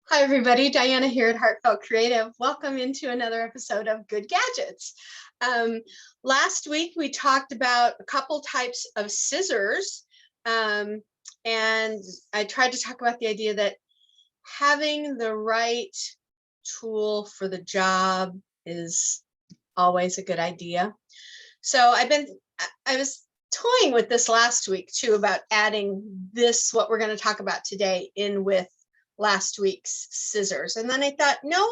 Hi, everybody. Diana here at Heartfelt Creative. Welcome into another episode of Good Gadgets. Last week, we talked about a couple types of scissors, and I tried to talk about the idea that having the right tool for the job is always a good idea. So I was toying with this last week too about adding this, what we're going to talk about today, in with last week's scissors. And then I thought, no,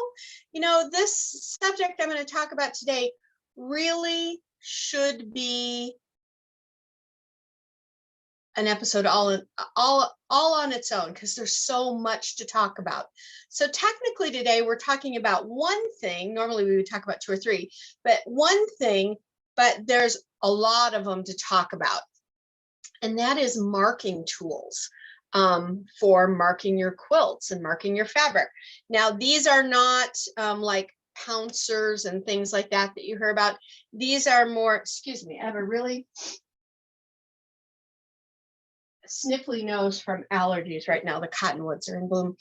this subject I'm going to talk about today really should be an episode all on its own, because there's so much to talk about. So technically today we're talking about one thing. Normally we would talk about two or three, but one thing, but there's a lot of them to talk about. And that is marking tools. For marking your quilts and marking your fabric. Now, these are not like pouncers and things like that you hear about. These are more, excuse me, I have a really sniffly nose from allergies right now. The cottonwoods are in bloom.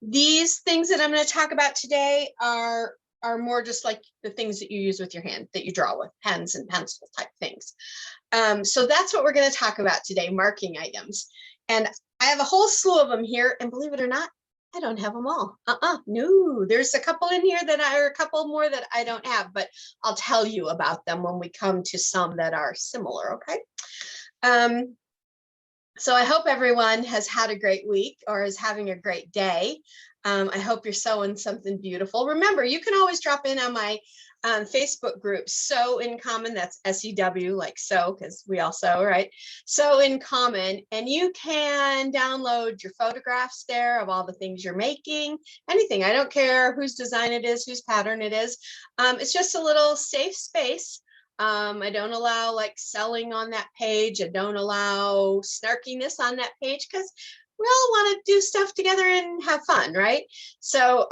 These things that I'm going to talk about today are more just like the things that you use with your hand, that you draw with, pens and pencil type things. So that's what we're going to talk about today, marking items. And I have a whole slew of them here, and believe it or not, I don't have them all. No, there's a couple in here a couple more that I don't have, but I'll tell you about them when we come to some that are similar, okay? So I hope everyone has had a great week or is having a great day. I hope you're sewing something beautiful. Remember, you can always drop in on my Facebook group, Sew in Common. That's SEW, like sew, because we all sew, right? Sew in Common, and you can download your photographs there of all the things you're making, anything. I don't care whose design it is, whose pattern it is. It's just a little safe space. I don't allow like selling on that page. I don't allow snarkiness on that page, because we all want to do stuff together and have fun, right? So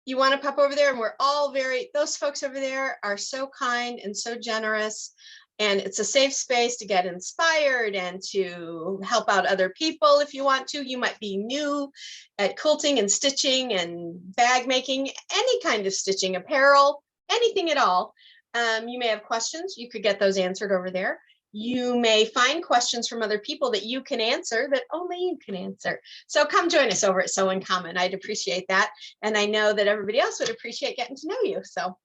you want to pop over there, and we're all those folks over there are so kind and so generous, and it's a safe space to get inspired and to help out other people if you want to. You might be new at quilting and stitching and bag making, any kind of stitching, apparel, anything at all. You may have questions. You could get those answered over there. You may find questions from other people that you can answer, that only you can answer. So come join us over at Sew in Common. I'd appreciate that. And I know that everybody else would appreciate getting to know you. So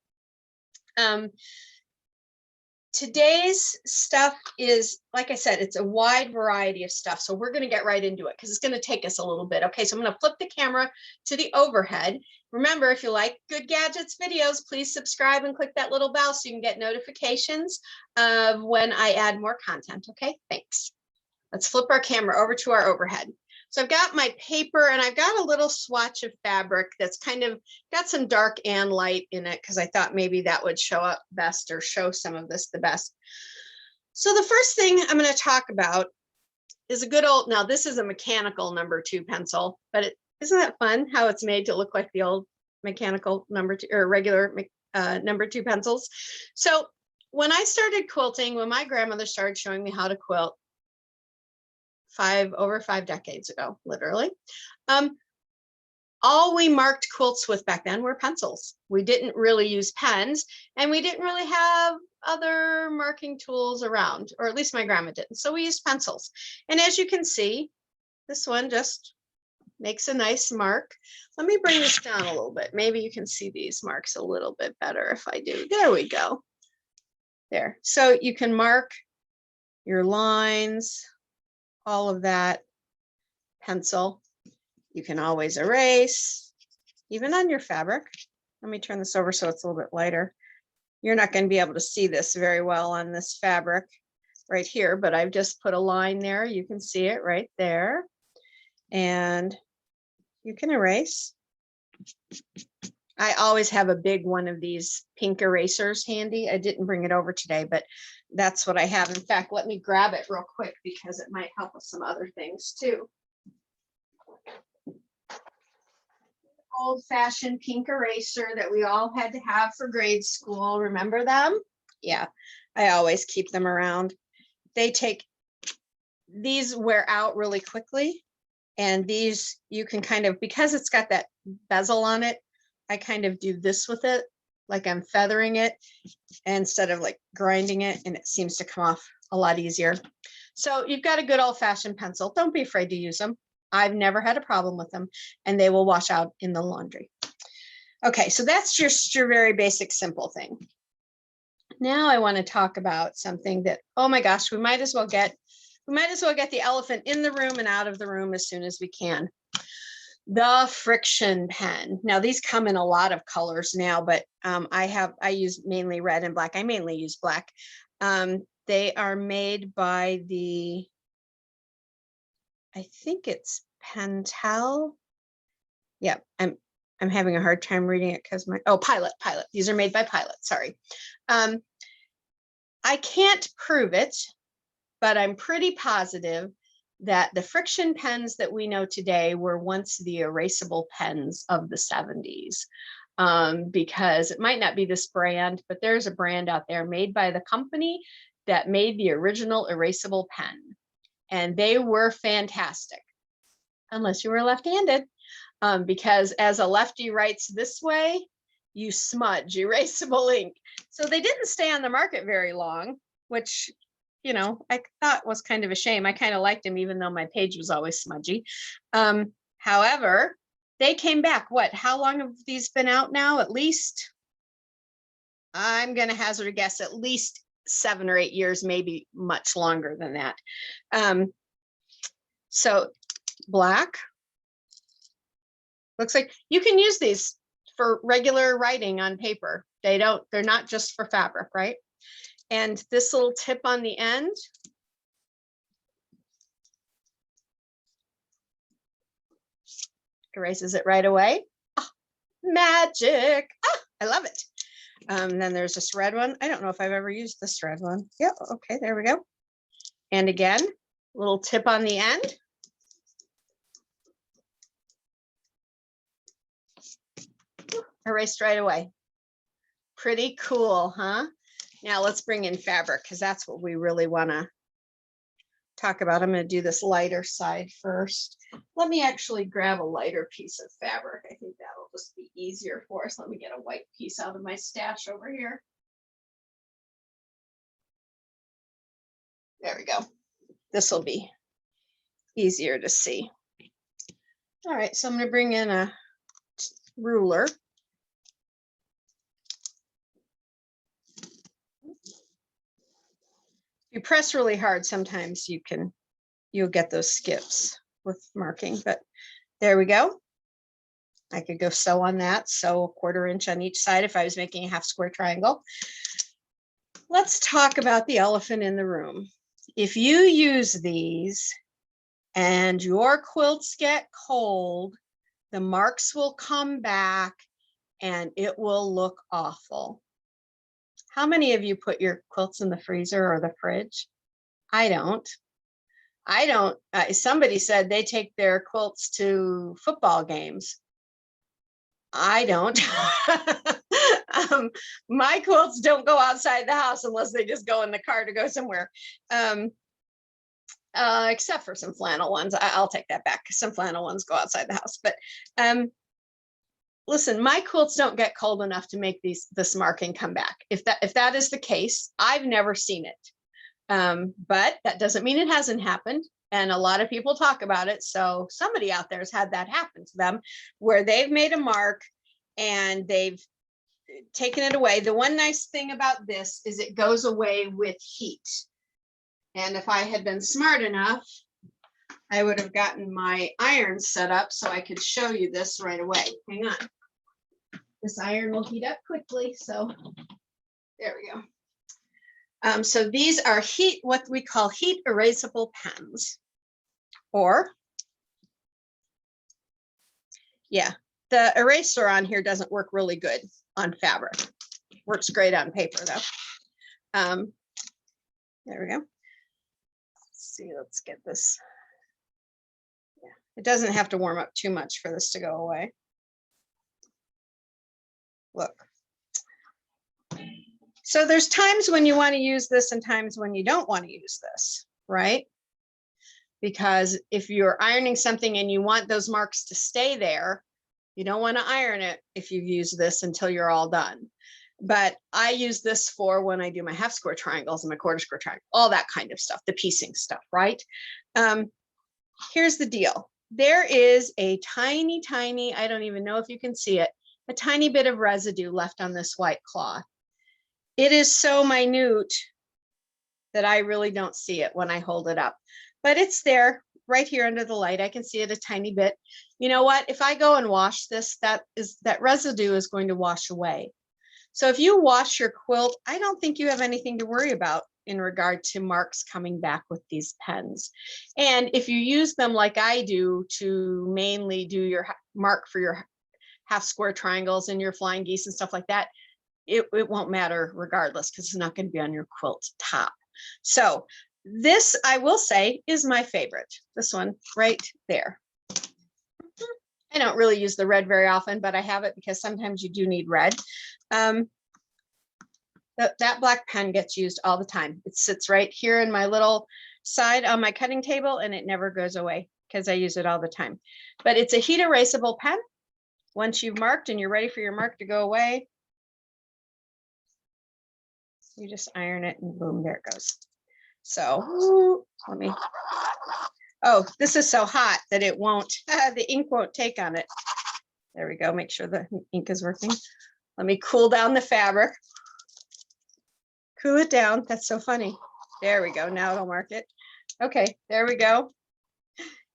today's stuff is, like I said, it's a wide variety of stuff. So we're going to get right into it, because it's going to take us a little bit. Okay, so I'm going to flip the camera to the overhead. Remember, if you like Good Gadgets videos, please subscribe and click that little bell so you can get notifications of when I add more content. Okay, thanks. Let's flip our camera over to our overhead. So I've got my paper, and I've got a little swatch of fabric that's kind of got some dark and light in it, because I thought maybe that would show up best, or show some of this the best. So the first thing I'm going to talk about is a good old, now this is a mechanical number 2 pencil, but isn't that fun how it's made to look like the old mechanical number 2 or regular number 2 pencils? So when I started quilting, when my grandmother started showing me how to quilt, over 5 decades ago, literally, all we marked quilts with back then were pencils. We didn't really use pens, and we didn't really have other marking tools around, or at least my grandma didn't. So we used pencils. And as you can see, this one just makes a nice mark. Let me bring this down a little bit. Maybe you can see these marks a little bit better if I do. There we go. There. So you can mark your lines, all of that, pencil. You can always erase, even on your fabric. Let me turn this over so it's a little bit lighter. You're not going to be able to see this very well on this fabric right here, but I've just put a line there. You can see it right there. And you can erase. I always have a big one of these pink erasers handy. I didn't bring it over today, but that's what I have. In fact, let me grab it real quick, because it might help with some other things too. Old-fashioned pink eraser that we all had to have for grade school. Remember them? Yeah, I always keep them around. These wear out really quickly, And these you can kind of, because it's got that bezel on it, I kind of do this with it, like I'm feathering it instead of like grinding it, and it seems to come off a lot easier. So you've got a good old-fashioned pencil. Don't be afraid to use them. I've never had a problem with them, and they will wash out in the laundry. Okay, so that's just your very basic simple thing. Now I want to talk about something that, oh my gosh, we might as well get the elephant in the room and out of the room as soon as we can. The friction pen. Now these come in a lot of colors now, but I use mainly red and black. I mainly use black. They are made by I think it's Pentel. Yeah, I'm having a hard time reading it because Pilot. These are made by Pilot, sorry. I can't prove it, but I'm pretty positive that the friction pens that we know today were once the erasable pens of the 70s. Because it might not be this brand, but there's a brand out there made by the company that made the original erasable pen. And they were fantastic, unless you were left-handed. Because as a lefty writes this way, you smudge erasable ink. So they didn't stay on the market very long, which, you know, I thought was kind of a shame. I kind of liked them, even though my page was always smudgy. However, they came back. How long have these been out now? At least, I'm going to hazard a guess, at least 7 or 8 years, maybe much longer than that. So black. Looks like you can use these for regular writing on paper. They're not just for fabric, right? And this little tip on the end erases it right away. Oh, magic. Ah, I love it. Then there's this red one. I don't know if I've ever used this red one. Yep. Okay, there we go. And again, little tip on the end. Erased right away. Pretty cool, huh? Now let's bring in fabric, because that's what we really want to talk about. I'm going to do this lighter side first. Let me actually grab a lighter piece of fabric. I think that'll just be easier for us. Let me get a white piece out of my stash over here. There we go. This will be easier to see. All right, so I'm going to bring in a ruler. You press really hard, sometimes you'll get those skips with marking, but there we go. I could go sew on that, sew 1/4 inch on each side if I was making a half square triangle. Let's talk about the elephant in the room. If you use these and your quilts get cold, the marks will come back and it will look awful. How many of you put your quilts in the freezer or the fridge? I don't. Somebody said they take their quilts to football games. I don't. My quilts don't go outside the house unless they just go in the car to go somewhere. Except for some flannel ones. I'll take that back. Some flannel ones go outside the house. But listen, my quilts don't get cold enough to make this marking come back. If that is the case, I've never seen it. But that doesn't mean it hasn't happened. And a lot of people talk about it. So somebody out there has had that happen to them, where they've made a mark and they've taken it away. The one nice thing about this is it goes away with heat. And if I had been smart enough, I would have gotten my iron set up so I could show you this right away. Hang on. This iron will heat up quickly. So there we go. So these are what we call heat erasable pens. Or, yeah, the eraser on here doesn't work really good on fabric. Works great on paper though. There we go. Let's see, let's get this. Yeah, it doesn't have to warm up too much for this to go away. Look. So there's times when you want to use this and times when you don't want to use this, right? because if you're ironing something and you want those marks to stay there, you don't want to iron it if you use this until you're all done. But I use this for when I do my half square triangles and my quarter square triangle, all that kind of stuff, the piecing stuff, right? Here's the deal. There is a tiny, tiny, I don't even know if you can see it, a tiny bit of residue left on this white cloth. It is so minute that I really don't see it when I hold it up, but it's there right here under the light. I can see it a tiny bit. You know what? If I go and wash this, that residue is going to wash away. So if you wash your quilt, I don't think you have anything to worry about in regard to marks coming back with these pens. And if you use them like I do to mainly do your mark for your half square triangles and your flying geese and stuff like that, it won't matter regardless, because it's not going to be on your quilt top. So this, I will say, is my favorite. This one right there. I don't really use the red very often, but I have it because sometimes you do need red. That black pen gets used all the time. It sits right here in my little side on my cutting table, and it never goes away because I use it all the time. But it's a heat erasable pen. Once you've marked and you're ready for your mark to go away, you just iron it and boom, there it goes. So let me, oh, this is so hot that it won't, the ink won't take on it. There we go. Make sure the ink is working. Let me cool down the fabric. Cool it down. That's so funny. There we go. Now it'll mark it. Okay, there we go.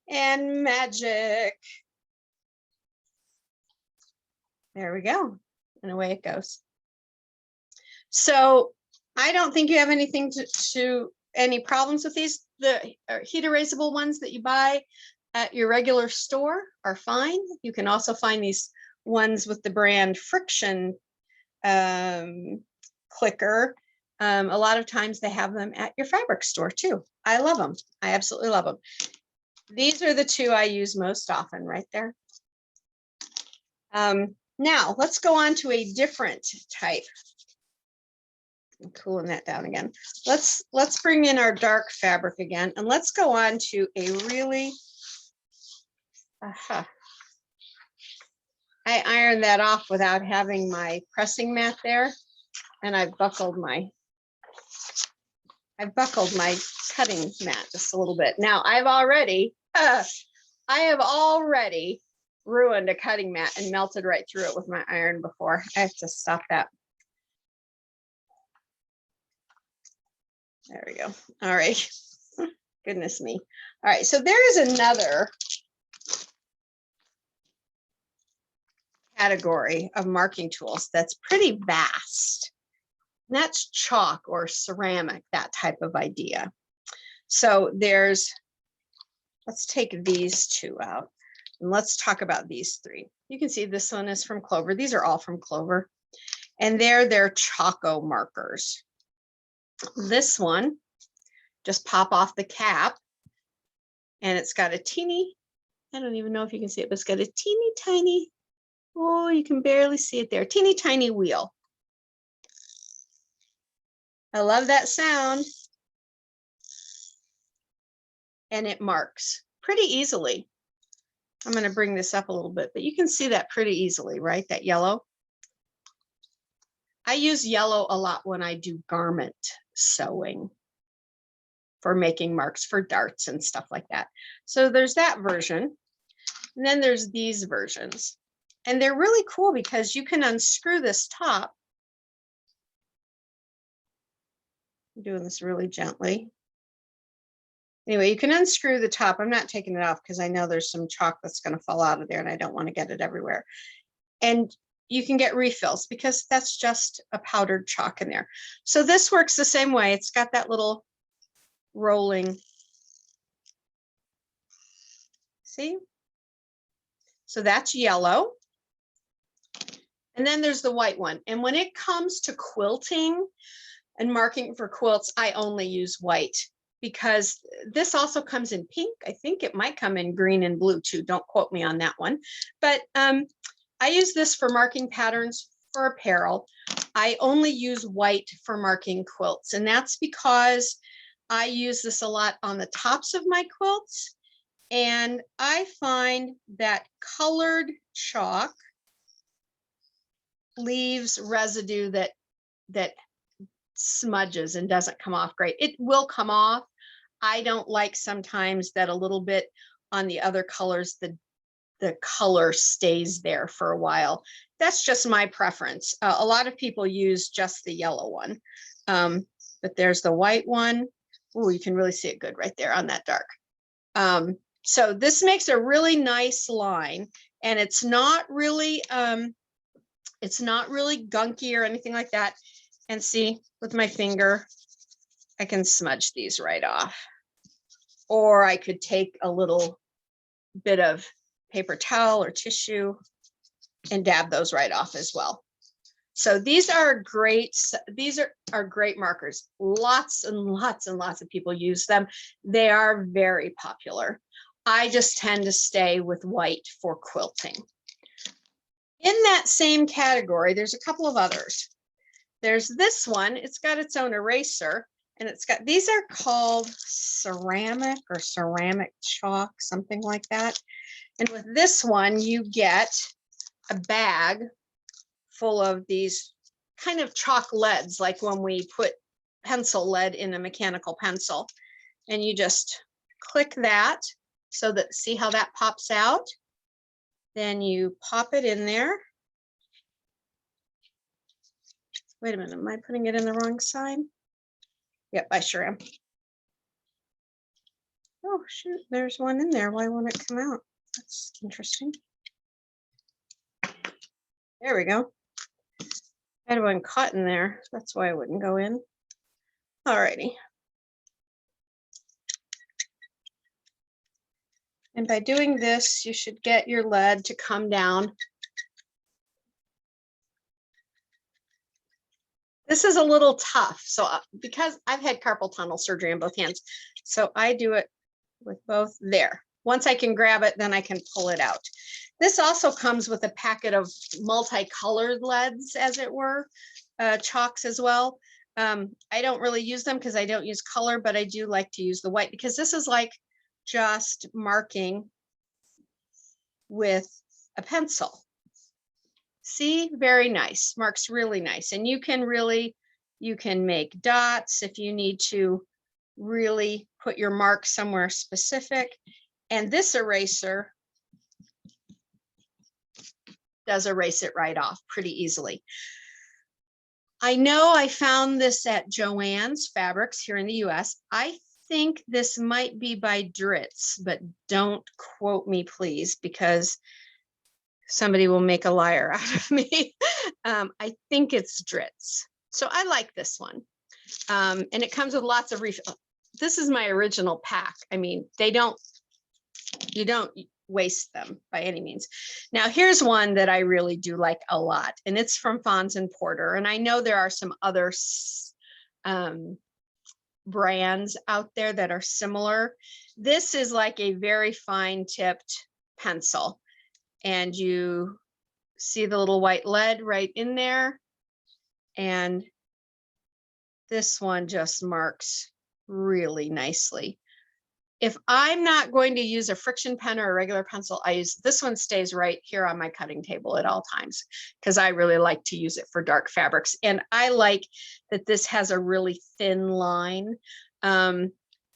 And magic. There we go. And away it goes. So I don't think you have anything any problems with these. The heat erasable ones that you buy at your regular store are fine. You can also find these ones with the brand Friction clicker. A lot of times they have them at your fabric store too. I love them. I absolutely love them. These are the two I use most often right there. Now let's go on to a different type. I'm cooling that down again. Let's bring in our dark fabric again, and let's go on to a really, I ironed that off without having my pressing mat there, and I've buckled my cutting mat just a little bit. Now I have already ruined a cutting mat and melted right through it with my iron before. I have to stop that. There we go. All right. Goodness me. All right. So there is another category of marking tools that's pretty vast. And that's chalk or ceramic, that type of idea. So let's take these two out and let's talk about these three. You can see this one is from Clover. These are all from Clover, and they're Choco markers. This one, just pop off the cap, and it's got a teeny, I don't even know if you can see it, but it's got a teeny tiny, oh, you can barely see it there, teeny tiny wheel. I love that sound. And it marks pretty easily. I'm going to bring this up a little bit, but you can see that pretty easily, right? That yellow. I use yellow a lot when I do garment sewing for making marks for darts and stuff like that. So there's that version. And then there's these versions. And they're really cool because you can unscrew this top. I'm doing this really gently. Anyway, you can unscrew the top. I'm not taking it off because I know there's some chalk that's going to fall out of there and I don't want to get it everywhere. And you can get refills because that's just a powdered chalk in there. So this works the same way. It's got that little rolling. See? So that's yellow. And then there's the white one. And when it comes to quilting and marking for quilts, I only use white because this also comes in pink. I think it might come in green and blue too. Don't quote me on that one. But I use this for marking patterns for apparel. I only use white for marking quilts. And that's because I use this a lot on the tops of my quilts, and I find that colored chalk leaves residue that smudges and doesn't come off great. It will come off. I don't like sometimes that a little bit on the other colors, the color stays there for a while. That's just my preference. A lot of people use just the yellow one, but there's the white one. Oh, you can really see it good right there on that dark. So this makes a really nice line, and it's not really gunky or anything like that. And see, with my finger, I can smudge these right off. Or I could take a little bit of paper towel or tissue and dab those right off as well. So these are great markers. Lots and lots and lots of people use them. They are very popular. I just tend to stay with white for quilting. In that same category, there's a couple of others. There's this one, it's got its own eraser, and these are called ceramic or ceramic chalk, something like that. And with this one, you get a bag full of these kind of chalk leads, like when we put pencil lead in a mechanical pencil. And you just click that so that, see how that pops out? Then you pop it in there. Wait a minute, am I putting it in the wrong side? Yep, I sure am. Oh shoot, there's one in there. Why won't it come out? That's interesting. There we go. I had one caught in there. That's why I wouldn't go in. Alrighty. And by doing this, you should get your lead to come down. This is a little tough. So because I've had carpal tunnel surgery on both hands, so I do it with both there. Once I can grab it, then I can pull it out. This also comes with a packet of multicolored leads, as it were, chalks as well. I don't really use them because I don't use color, but I do like to use the white because this is like just marking with a pencil. See, very nice, marks really nice. And you can make dots if you need to really put your mark somewhere specific. And this eraser does erase it right off pretty easily. I know I found this at Joann's Fabrics here in the US. I think this might be by Dritz, but don't quote me, please, because somebody will make a liar out of me. I think it's Dritz. So I like this one. And it comes with lots of refills. This is my original pack. I mean, you don't waste them by any means. Now here's one that I really do like a lot, and it's from Fons and Porter. And I know there are some other brands out there that are similar. This is like a very fine tipped pencil, and you see the little white lead right in there. And this one just marks really nicely. If I'm not going to use a friction pen or a regular pencil, I use this one. Stays right here on my cutting table at all times because I really like to use it for dark fabrics. And I like that this has a really thin line.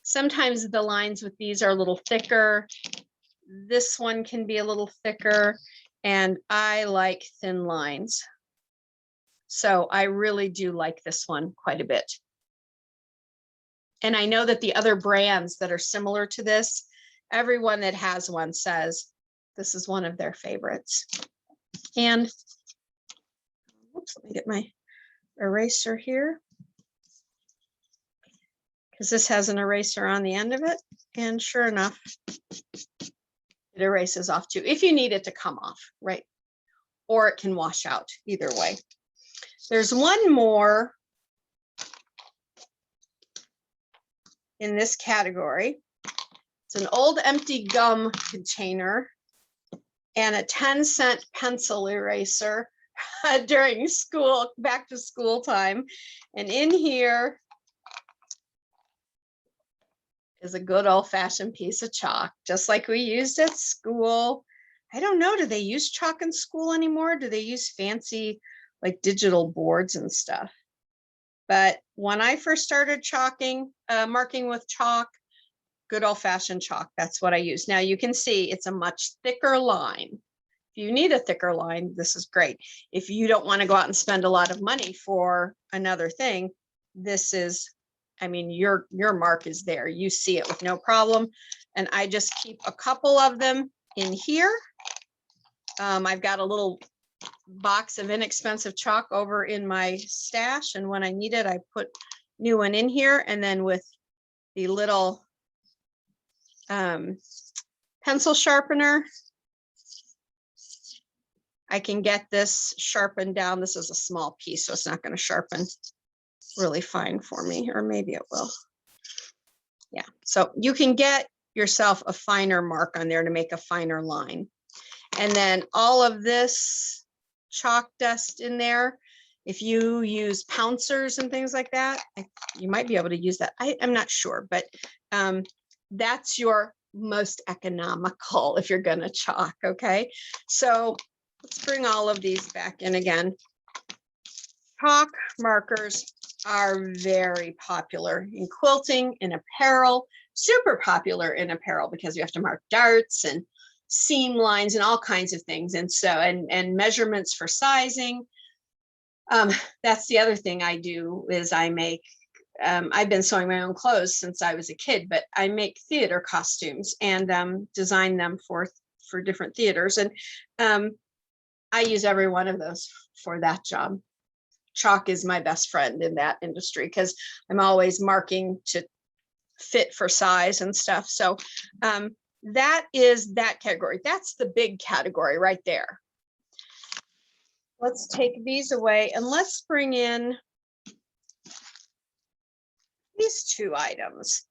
Sometimes the lines with these are a little thicker. This one can be a little thicker, and I like thin lines. So I really do like this one quite a bit. And I know that the other brands that are similar to this, everyone that has one says this is one of their favorites. And oops, let me get my eraser here, because this has an eraser on the end of it. And sure enough, it erases off too, if you need it to come off, right? Or it can wash out, either way. There's one more in this category. It's an old empty gum container and a 10-cent pencil eraser during school, back to school time. And in here is a good old-fashioned piece of chalk, just like we used at school. I don't know, do they use chalk in school anymore? Do they use fancy like digital boards and stuff? But when I first started marking with chalk, good old-fashioned chalk, that's what I use. Now you can see it's a much thicker line. If you need a thicker line, this is great. If you don't want to go out and spend a lot of money for another thing, this is, I mean, your mark is there. You see it with no problem. And I just keep a couple of them in here. I've got a little box of inexpensive chalk over in my stash, and when I need it, I put new one in here. And then with the little pencil sharpener, I can get this sharpened down. This is a small piece, so it's not going to sharpen really fine for me, or maybe it will. Yeah, so you can get yourself a finer mark on there to make a finer line. And then all of this chalk dust in there, if you use pouncers and things like that, you might be able to use that. I'm not sure, but that's your most economical if you're going to chalk. Okay, so let's bring all of these back in again. Chalk markers are very popular in quilting, in apparel, super popular in apparel because you have to mark darts and seam lines and all kinds of things. And so, and measurements for sizing. That's the other thing I do is I make, I've been sewing my own clothes since I was a kid, but I make theater costumes and design them for different theaters. And I use every one of those for that job. Chalk is my best friend in that industry because I'm always marking to fit for size and stuff. So that is that category. That's the big category right there. Let's take these away and let's bring in these two items.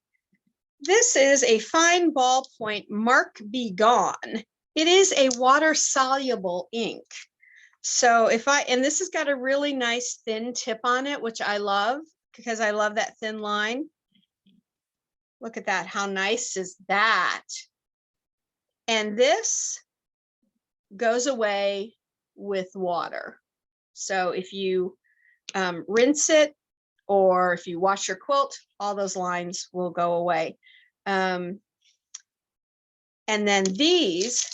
This is a fine ballpoint Mark Be Gone. It is a water soluble ink. So and this has got a really nice thin tip on it, which I love because I love that thin line. Look at that. How nice is that? And this goes away with water. So if you rinse it or if you wash your quilt, all those lines will go away. And then these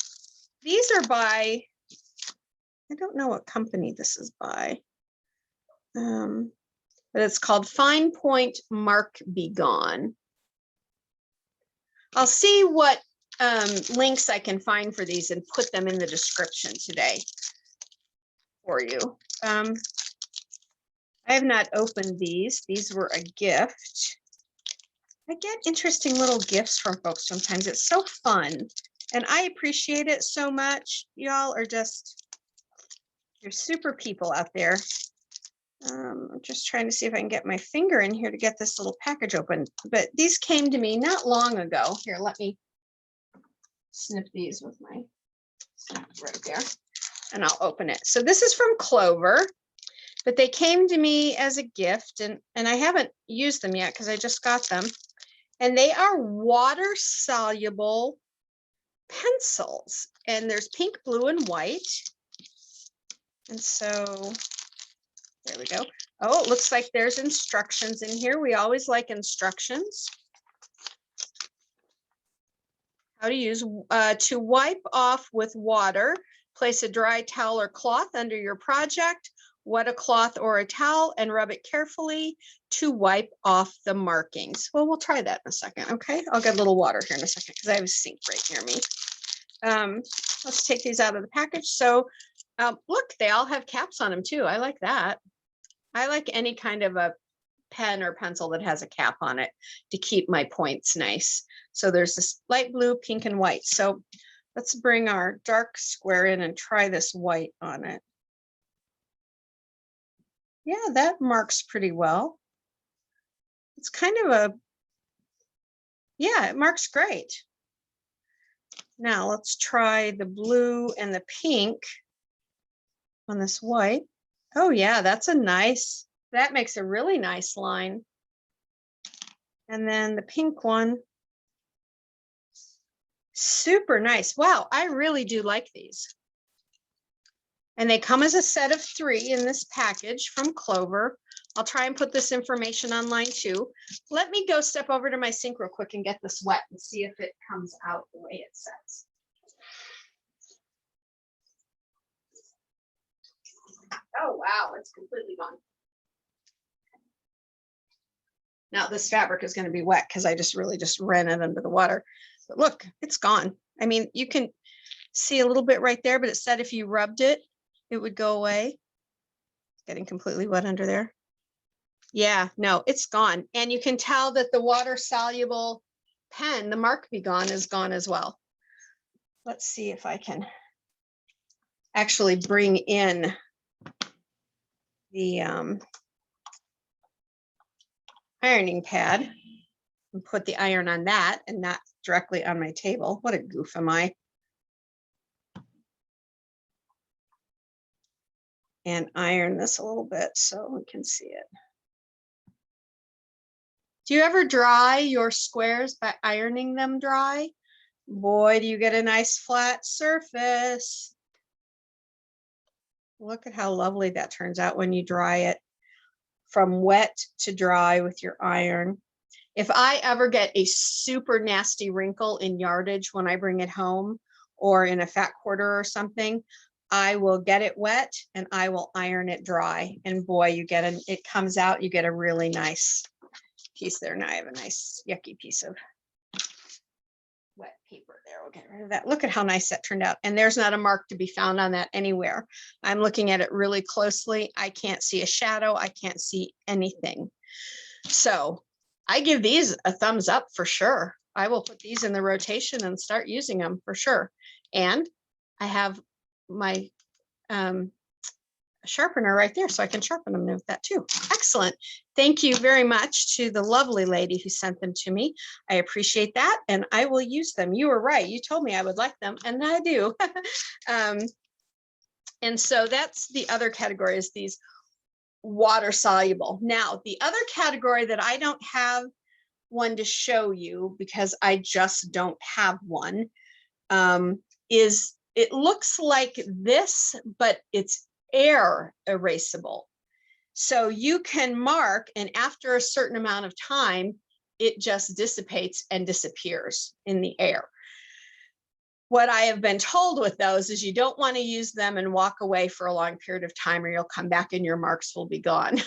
are by, I don't know what company this is by, but it's called Fine Point Mark Be Gone. I'll see what links I can find for these and put them in the description today for you. I have not opened these. These were a gift. I get interesting little gifts from folks sometimes. It's so fun and I appreciate it so much. Y'all are just, you're super people out there. I'm just trying to see if I can get my finger in here to get this little package open. But these came to me not long ago. Here, let me snip these with my snap right there and I'll open it. So this is from Clover, but they came to me as a gift and I haven't used them yet because I just got them. And they are water soluble pencils. And there's pink, blue, and white. And so there we go. Oh, it looks like there's instructions in here. We always like instructions. How to use, to wipe off with water, place a dry towel or cloth under your project, wet a cloth or a towel and rub it carefully to wipe off the markings. Well, we'll try that in a second, okay? I'll get a little water here in a second because I have a sink right near me. Let's take these out of the package. So look, they all have caps on them too. I like that. I like any kind of a pen or pencil that has a cap on it to keep my points nice. So there's this light blue, pink, and white. So let's bring our dark square in and try this white on it. Yeah, that marks pretty well. It's kind of a, yeah, it marks great. Now let's try the blue and the pink on this white. Oh yeah, that's a nice, that makes a really nice line. And then the pink one, Super nice. Wow, I really do like these. And they come as a set of 3 in this package from Clover. I'll try and put this information online too. Let me go step over to my sink real quick and get this wet and see if it comes out the way it says. Oh, wow, it's completely gone. Now this fabric is going to be wet because I just ran it under the water. But look, it's gone. I mean, you can see a little bit right there, but it said if you rubbed it, it would go away. It's getting completely wet under there. Yeah, no, it's gone. And you can tell that the water soluble pen, the mark be gone, is gone as well. Let's see if I can actually bring in the ironing pad and put the iron on that and not directly on my table. What a goof am I? And iron this a little bit so we can see it. Do you ever dry your squares by ironing them dry? Boy, do you get a nice flat surface. Look at how lovely that turns out when you dry it from wet to dry with your iron. If I ever get a super nasty wrinkle in yardage when I bring it home or in a fat quarter or something, I will get it wet and I will iron it dry. And boy, you get it comes out, you get a really nice piece there. Now I have a nice yucky piece of wet paper there. We'll get rid of that. Look at how nice that turned out. And there's not a mark to be found on that anywhere. I'm looking at it really closely. I can't see a shadow. I can't see anything. So I give these a thumbs up for sure. I will put these in the rotation and start using them for sure. And I have my sharpener right there, so I can sharpen them with that too. Excellent. Thank you very much to the lovely lady who sent them to me. I appreciate that, and I will use them. You were right. You told me I would like them, and I do. And so that's the other category, is these water soluble. Now, the other category that I don't have one to show you because I just don't have one is, it looks like this, but it's air erasable. So you can mark, and after a certain amount of time, it just dissipates and disappears in the air. What I have been told with those is you don't want to use them and walk away for a long period of time, or you'll come back and your marks will be gone.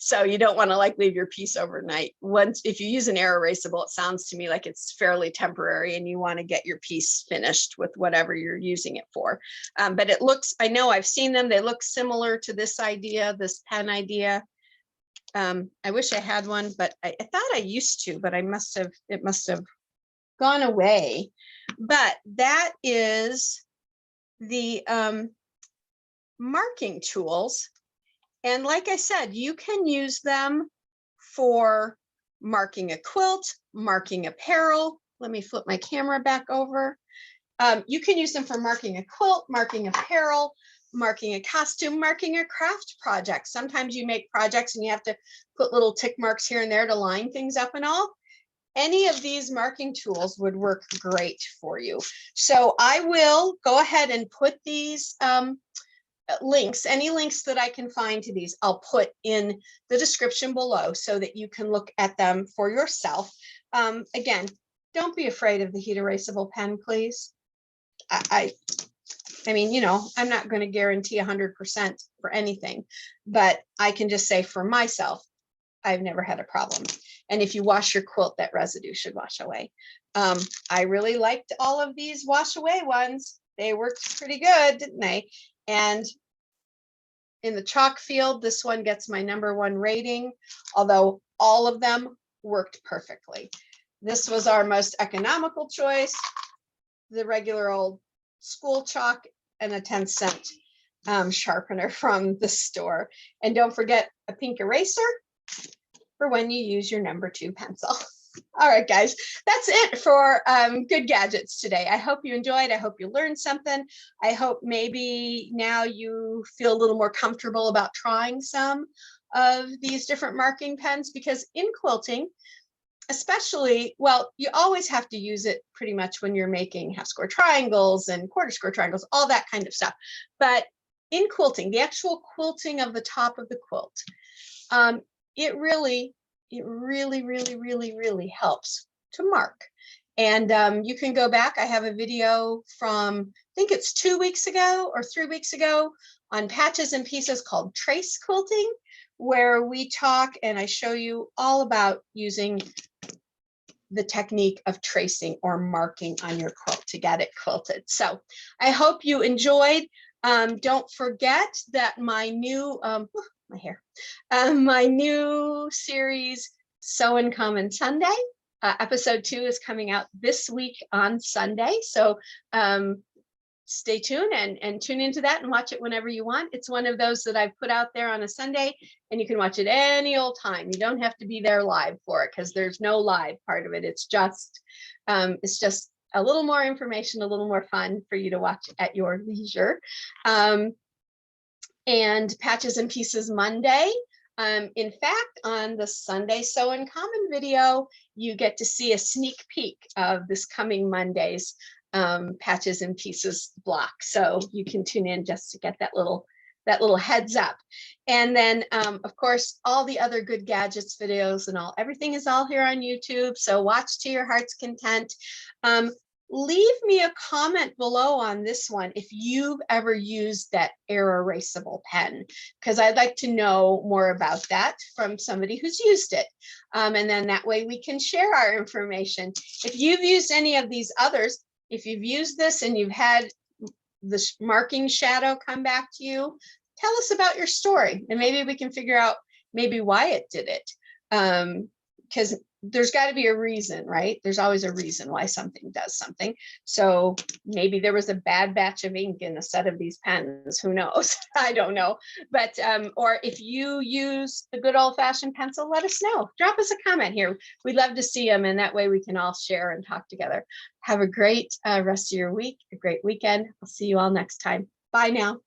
So you don't want to like leave your piece overnight. Once, if you use an air erasable, it sounds to me like it's fairly temporary and you want to get your piece finished with whatever you're using it for. But it looks, I know I've seen them, they look similar to this idea, this pen idea. I wish I had one, but I thought I used to, but it must have gone away. But that is the marking tools. And like I said, you can use them for marking a quilt, marking apparel. Let me flip my camera back over. You can use them for marking a quilt, marking apparel, marking a costume, marking a craft project. Sometimes you make projects and you have to put little tick marks here and there to line things up and all. Any of these marking tools would work great for you. So I will go ahead and put these links, any links that I can find to these, I'll put in the description below so that you can look at them for yourself. Again, don't be afraid of the heat erasable pen, please. I mean, you know, I'm not going to guarantee 100% for anything, but I can just say for myself, I've never had a problem. And if you wash your quilt, that residue should wash away. I really liked all of these wash away ones. They worked pretty good, didn't they? And in the chalk field, this one gets my #1 rating, although all of them worked perfectly. This was our most economical choice, the regular old school chalk and a 10-cent sharpener from the store. And don't forget a pink eraser for when you use your #2 pencil. All right, guys, that's it for Good Gadgets today. I hope you enjoyed. I hope you learned something. I hope maybe now you feel a little more comfortable about trying some of these different marking pens, because in quilting, especially, well, you always have to use it pretty much when you're making half square triangles and quarter square triangles, all that kind of stuff. But in quilting, the actual quilting of the top of the quilt, it really, really helps to mark. And you can go back. I have a video from, I think it's 2 weeks ago or 3 weeks ago on Patches and Pieces called Trace Quilting, where we talk and I show you all about using the technique of tracing or marking on your quilt to get it quilted. So I hope you enjoyed. Don't forget that my new, my hair, my new series, Sew and Come on Sunday, episode 2 is coming out this week on Sunday. So stay tuned and tune into that and watch it whenever you want. It's one of those that I've put out there on a Sunday and you can watch it any old time. You don't have to be there live for it because there's no live part of it. It's just a little more information, a little more fun for you to watch at your leisure. And Patches and Pieces Monday. In fact, on the Sunday Sew in Common video, you get to see a sneak peek of this coming Monday's Patches and Pieces block. So you can tune in just to get that little heads up. And then of course, all the other Good Gadgets videos and everything is all here on YouTube. So watch to your heart's content. Leave me a comment below on this one if you've ever used that air erasable pen, because I'd like to know more about that from somebody who's used it. And then that way we can share our information. If you've used any of these others, if you've used this and you've had this marking shadow come back to you, tell us about your story and maybe we can figure out maybe why it did it. Because there's got to be a reason, right? There's always a reason why something does something. So maybe there was a bad batch of ink in a set of these pens. Who knows? I don't know. But or if you use the good old-fashioned pencil, let us know. Drop us a comment here. We'd love to see them, and that way we can all share and talk together. Have a great rest of your week, a great weekend. I'll see you all next time. Bye now.